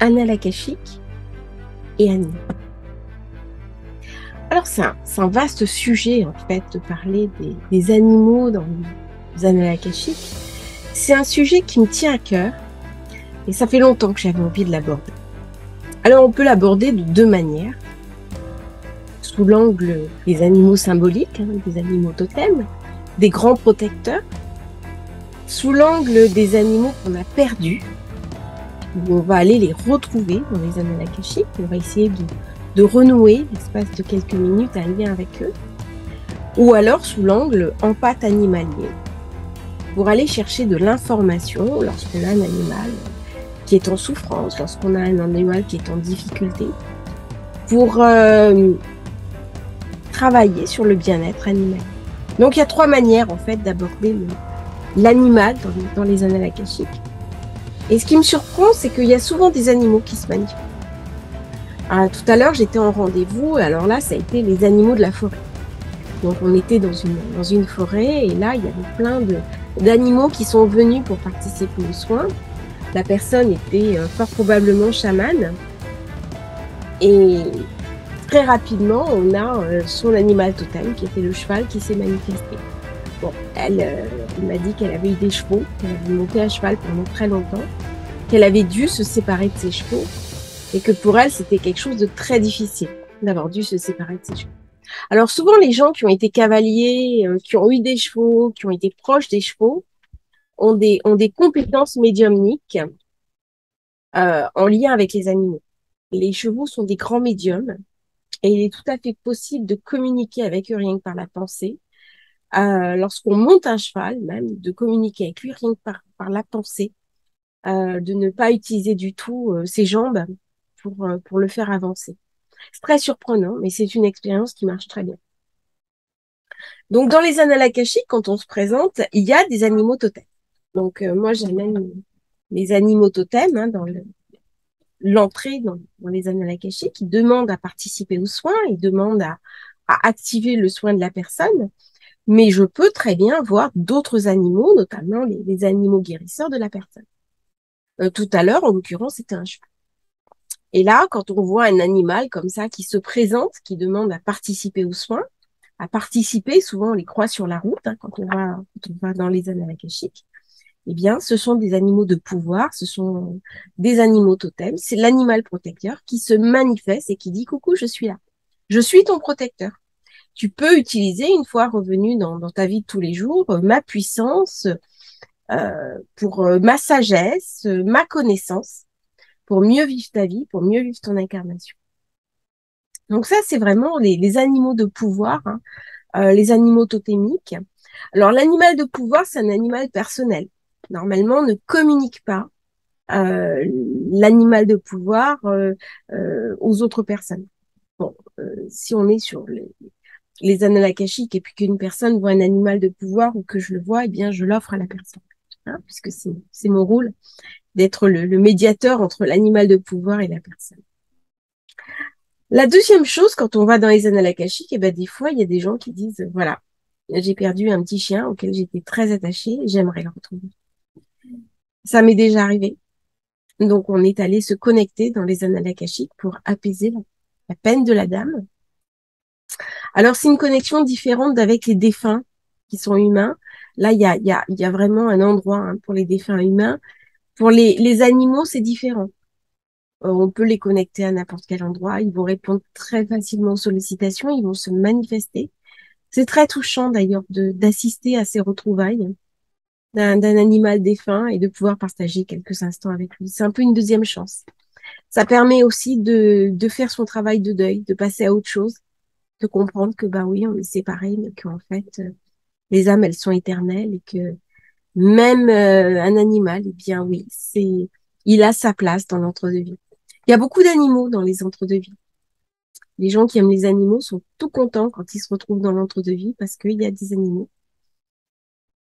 annales akashiques et animaux. Alors, c'est un vaste sujet, en fait, de parler des animaux dans les annales akashiques. C'est un sujet qui me tient à cœur et ça fait longtemps que j'avais envie de l'aborder. Alors, on peut l'aborder de deux manières. Sous l'angle des animaux symboliques, des animaux totems, des grands protecteurs, sous l'angle des animaux qu'on a perdus, où on va aller les retrouver dans les annales akashiques, on va essayer de renouer, l'espace de quelques minutes, un lien avec eux, ou alors sous l'angle empathe animalier, pour aller chercher de l'information lorsqu'on a un animal qui est en souffrance, lorsqu'on a un animal qui est en difficulté, pour travailler sur le bien-être animal. Donc il y a trois manières en fait d'aborder l'animal dans les annales akashiques. Et ce qui me surprend, c'est qu'il y a souvent des animaux qui se manifestent. Tout à l'heure, j'étais en rendez-vous, alors là, ça a été les animaux de la forêt. Donc on était dans une forêt, et là, il y avait plein d'animaux qui sont venus pour participer aux soins. La personne était fort probablement chamane. Et très rapidement, on a son animal totem, qui était le cheval, qui s'est manifesté. Bon, elle m'a dit qu'elle avait eu des chevaux, qu'elle avait monté à cheval pendant très longtemps, qu'elle avait dû se séparer de ses chevaux, et que pour elle, c'était quelque chose de très difficile d'avoir dû se séparer de ses chevaux. Alors souvent, les gens qui ont été cavaliers, qui ont eu des chevaux, qui ont été proches des chevaux, ont des compétences médiumniques en lien avec les animaux. Les chevaux sont des grands médiums, et il est tout à fait possible de communiquer avec eux rien que par la pensée. Lorsqu'on monte un cheval, même, de communiquer avec lui rien que par la pensée, de ne pas utiliser du tout ses jambes pour le faire avancer. C'est très surprenant, mais c'est une expérience qui marche très bien. Donc, dans les annales akashiques, quand on se présente, il y a des animaux totems. Donc, moi, j'amène les animaux totems dans l'entrée dans les annales akashiques. Ils demandent à participer aux soins, ils demandent à activer le soin de la personne. Mais je peux très bien voir d'autres animaux, notamment les animaux guérisseurs de la personne. Tout à l'heure, en l'occurrence, c'était un cheval. Et là, quand on voit un animal comme ça qui se présente, qui demande à participer aux soins, à participer, souvent on les croise sur la route quand on va dans les annales akashiques, eh bien, ce sont des animaux de pouvoir, ce sont des animaux totems, c'est l'animal protecteur qui se manifeste et qui dit coucou, je suis là. Je suis ton protecteur. Tu peux utiliser, une fois revenu dans ta vie de tous les jours, ma puissance, pour ma sagesse, ma connaissance, pour mieux vivre ta vie, pour mieux vivre ton incarnation. Donc ça, c'est vraiment les animaux de pouvoir, les animaux totémiques. Alors l'animal de pouvoir, c'est un animal personnel. Normalement, on ne communique pas euh, l'animal de pouvoir aux autres personnes. Bon, si on est sur les annales akashiques et puis qu'une personne voit un animal de pouvoir ou que je le vois, eh bien, je l'offre à la personne. Puisque c'est mon rôle d'être le médiateur entre l'animal de pouvoir et la personne. La deuxième chose, quand on va dans les annales akashiques, eh ben, des fois, il y a des gens qui disent, voilà, j'ai perdu un petit chien auquel j'étais très attachée, j'aimerais le retrouver. Ça m'est déjà arrivé. Donc, on est allé se connecter dans les annales akashiques pour apaiser la peine de la dame. Alors, c'est une connexion différente d'avec les défunts qui sont humains. Là, il y a vraiment un endroit pour les défunts humains. Pour les animaux, c'est différent. On peut les connecter à n'importe quel endroit. Ils vont répondre très facilement aux sollicitations. Ils vont se manifester. C'est très touchant d'ailleurs d'assister à ces retrouvailles d'un animal défunt et de pouvoir partager quelques instants avec lui. C'est un peu une deuxième chance. Ça permet aussi de faire son travail de deuil, de passer à autre chose, de comprendre que bah oui, on est séparés, mais qu'en fait, les âmes, elles sont éternelles et que même un animal, eh bien oui, il a sa place dans l'entre-deux-vie. Il y a beaucoup d'animaux dans les entre-deux-vies. Les gens qui aiment les animaux sont tout contents quand ils se retrouvent dans l'entre-deux-vie parce qu'il y a des animaux.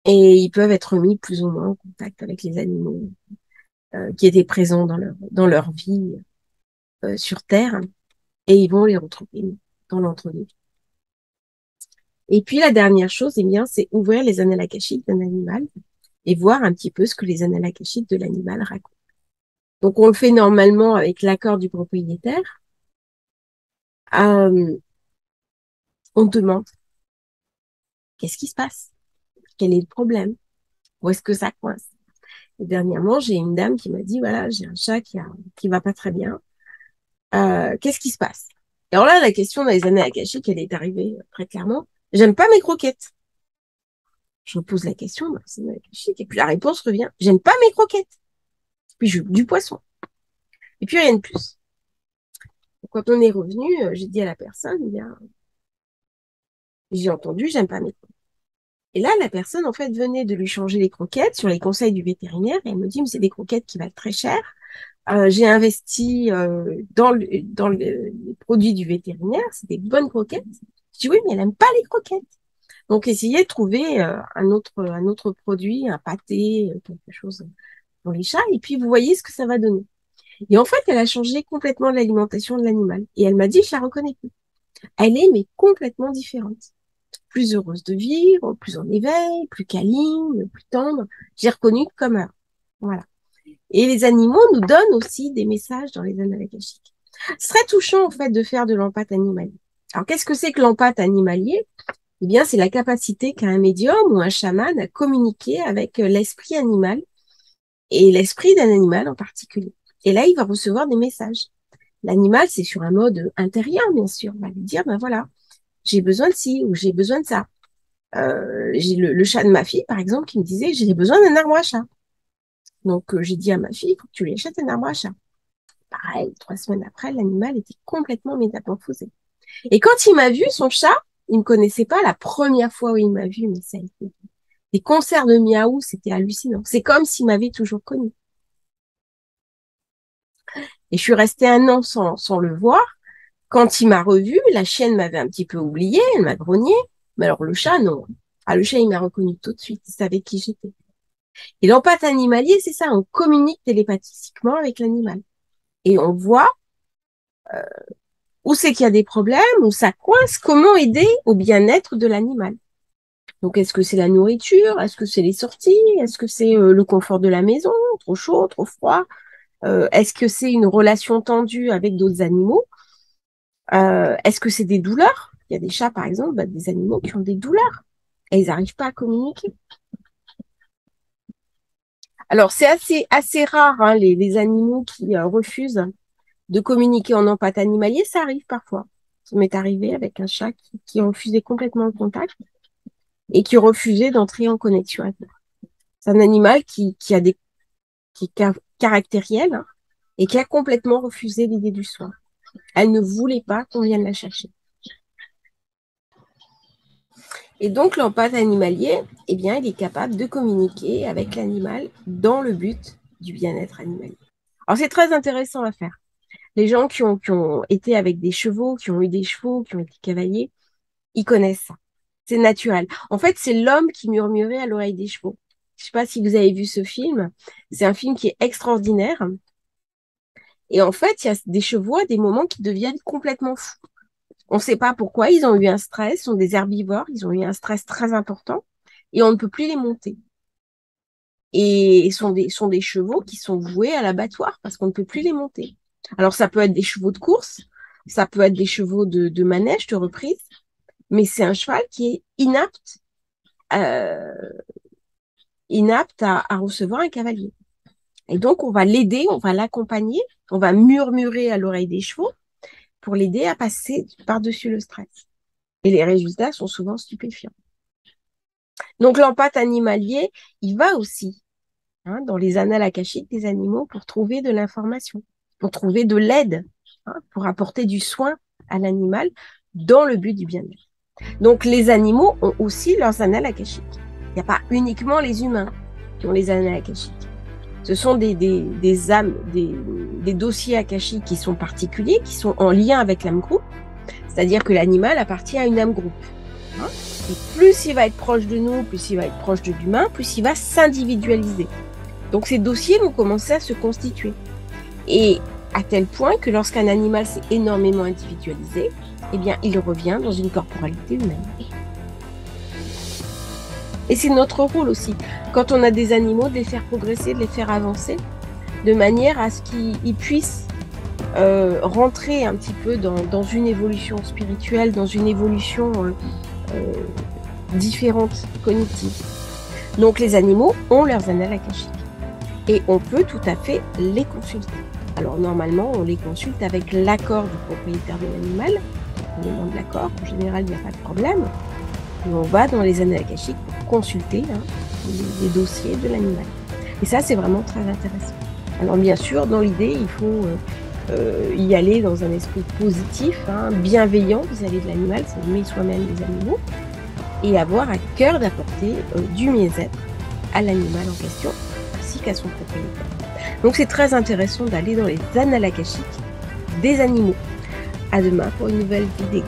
Et ils peuvent être mis plus ou moins en contact avec les animaux qui étaient présents dans leur vie sur Terre. Et ils vont les retrouver dans l'entre-deux. Et puis la dernière chose, eh bien, c'est ouvrir les annales akashiques d'un animal et voir un petit peu ce que les annales akashiques de l'animal racontent. Donc, on le fait normalement avec l'accord du propriétaire. On demande, qu'est-ce qui se passe? Quel est le problème? Où est-ce que ça coince? Et dernièrement, j'ai une dame qui m'a dit, voilà, j'ai un chat qui va pas très bien. Qu'est-ce qui se passe? Et alors là, la question dans les années akashiques, elle est arrivée très clairement. J'aime pas mes croquettes. Je me pose la question dans les années akashiques, et puis la réponse revient. J'aime pas mes croquettes. Puis je veux du poisson. Et puis rien de plus. Donc, quand on est revenu, j'ai dit à la personne, eh bien, j'ai entendu, j'aime pas mes croquettes. Et là, la personne, en fait, venait de lui changer les croquettes sur les conseils du vétérinaire, et elle me dit, mais c'est des croquettes qui valent très cher. J'ai investi dans les produits du vétérinaire, c'est des bonnes croquettes. Je dis oui, mais elle aime pas les croquettes. Donc essayez de trouver un autre produit, un pâté, quelque chose pour les chats, et puis vous voyez ce que ça va donner. Et en fait, elle a changé complètement l'alimentation de l'animal. Et elle m'a dit, je la reconnais plus. Elle est mais complètement différente. Plus heureuse de vivre, plus en éveil, plus câline, plus tendre. J'ai reconnu comme elle. Voilà. Et les animaux nous donnent aussi des messages dans les annales akashiques. Ce serait touchant, en fait, de faire de l'empathie animalier. Alors, qu'est-ce que c'est que l'empathie animalier? Eh bien, c'est la capacité qu'a un médium ou un chaman à communiquer avec l'esprit animal et l'esprit d'un animal en particulier. Et là, il va recevoir des messages. L'animal, c'est sur un mode intérieur, bien sûr. On va lui dire, ben voilà, j'ai besoin de ci ou j'ai besoin de ça. J'ai le chat de ma fille, par exemple, qui me disait, j'ai besoin d'un arbre à chat. Donc, j'ai dit à ma fille, il faut que tu lui achètes un arbre à chat. Pareil, 3 semaines après, l'animal était complètement métamorphosé. Et quand il m'a vu, son chat, il me connaissait pas la première fois où il m'a vu, mais ça a été des concerts de miaou, c'était hallucinant. C'est comme s'il m'avait toujours connu. Et je suis restée un an sans le voir. Quand il m'a revu, la chienne m'avait un petit peu oublié, elle m'a grogné. Mais alors le chat, non. Ah, le chat, il m'a reconnu tout de suite, il savait qui j'étais. Et l'empathie animalier, c'est ça, on communique télépathiquement avec l'animal. Et on voit où c'est qu'il y a des problèmes, où ça coince, comment aider au bien-être de l'animal. Donc, est-ce que c'est la nourriture? Est-ce que c'est les sorties? Est-ce que c'est le confort de la maison? Trop chaud, trop froid? Est-ce que c'est une relation tendue avec d'autres animaux? Est-ce que c'est des douleurs? Il y a des chats, par exemple, des animaux qui ont des douleurs et ils n'arrivent pas à communiquer. Alors, c'est assez rare, hein, les animaux qui refusent de communiquer en empathie animalier, ça arrive parfois. Ça m'est arrivé avec un chat qui refusait complètement le contact et qui refusait d'entrer en connexion avec nous. C'est un animal qui est caractériel, hein, et qui a complètement refusé l'idée du soin. Elle ne voulait pas qu'on vienne la chercher. Et donc, l'empathie animalier, eh bien, il est capable de communiquer avec l'animal dans le but du bien-être animalier. Alors, c'est très intéressant à faire. Les gens qui ont été avec des chevaux, qui ont eu des chevaux, qui ont été cavaliers, ils connaissent ça. C'est naturel. En fait, c'est l'homme qui murmurait à l'oreille des chevaux. Je ne sais pas si vous avez vu ce film. C'est un film qui est extraordinaire. Et en fait, il y a des chevaux à des moments qui deviennent complètement fous. On ne sait pas pourquoi, ils ont eu un stress, ils sont des herbivores, ils ont eu un stress très important et on ne peut plus les monter. Et sont des chevaux qui sont voués à l'abattoir parce qu'on ne peut plus les monter. Alors, ça peut être des chevaux de course, ça peut être des chevaux de manège, de reprise, mais c'est un cheval qui est inapte à recevoir un cavalier. Et donc, on va l'aider, on va l'accompagner, on va murmurer à l'oreille des chevaux pour l'aider à passer par-dessus le stress. Et les résultats sont souvent stupéfiants. Donc, l'empathie animalier, il va aussi dans les annales akashiques des animaux pour trouver de l'information, pour trouver de l'aide, pour apporter du soin à l'animal dans le but du bien-être. Donc, les animaux ont aussi leurs annales akashiques. Il n'y a pas uniquement les humains qui ont les annales akashiques. Ce sont des dossiers akashiques qui sont particuliers, qui sont en lien avec l'âme groupe, c'est-à-dire que l'animal appartient à une âme groupe. Et plus il va être proche de nous, plus il va être proche de l'humain, plus il va s'individualiser. Donc ces dossiers vont commencer à se constituer. Et à tel point que lorsqu'un animal s'est énormément individualisé, eh bien, il revient dans une corporalité humaine. Et c'est notre rôle aussi, quand on a des animaux, de les faire progresser, de les faire avancer, de manière à ce qu'ils puissent rentrer un petit peu dans une évolution spirituelle, dans une évolution différente, cognitive. Donc les animaux ont leurs annales akashiques et on peut tout à fait les consulter. Alors normalement, on les consulte avec l'accord du propriétaire de l'animal. On demande l'accord, en général, il n'y a pas de problème. Et on va dans les annales akashiques pour consulter les dossiers de l'animal. Et ça, c'est vraiment très intéressant. Alors bien sûr, dans l'idée, il faut y aller dans un esprit positif, bienveillant vis-à-vis de l'animal, c'est aimer soi-même les animaux, et avoir à cœur d'apporter du mieux-être à l'animal en question, ainsi qu'à son propriétaire. Donc c'est très intéressant d'aller dans les annales akashiques des animaux. À demain pour une nouvelle vidéo.